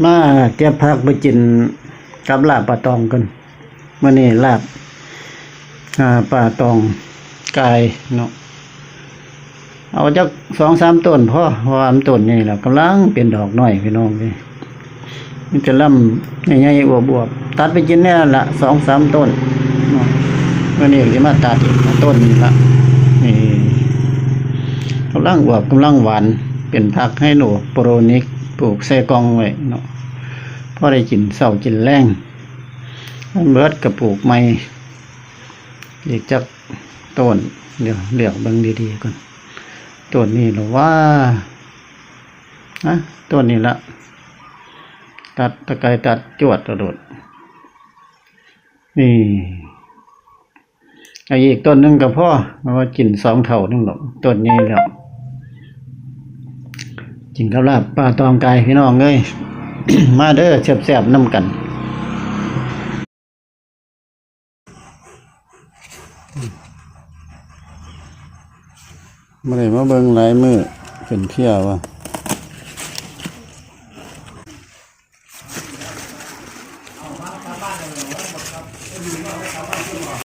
มาเก็บผักไปกินกับลาบปลาตองกันมื้อนี้ลาบปลาตองกายเนาะเอาจัก 2-3 ต้นพอเพราะว่าต้นนี่แหละกำลังเป็นดอกน้อยพี่น้องนี่มันจะล่ำใหญ่ๆอวบๆตัดไปกินแน่ละ 2-3 ต้นเนาะมื้อนี้สิมาตัดอีกต้นนี่ละนี่กำลังอวบกำลังหวานเป็นผักให้หนูโปรนิกปลูกใส่กล่องไว้เนาะพอได้กินเช้ากินแลงเบิดก็ปลูกใหม่อีกจักต้นเดี๋ยวเลือกเบิ่งดีๆก่อนต้นนี้หรือว่าต้นนี้ละตัดตะไคร้ตัดจวดกระโดดนี่อีกต้นนึงก็พอเพราะว่ากิน2 เท่านึงหรอกต้นนี้แล้วกินกับลาบปลาตองกายพี่น้องเอ้ย มาเด้อแซ่บๆนำกันบ่ได้มาเบิ่งหลายมื้อเป็นเที่ยวว่ะ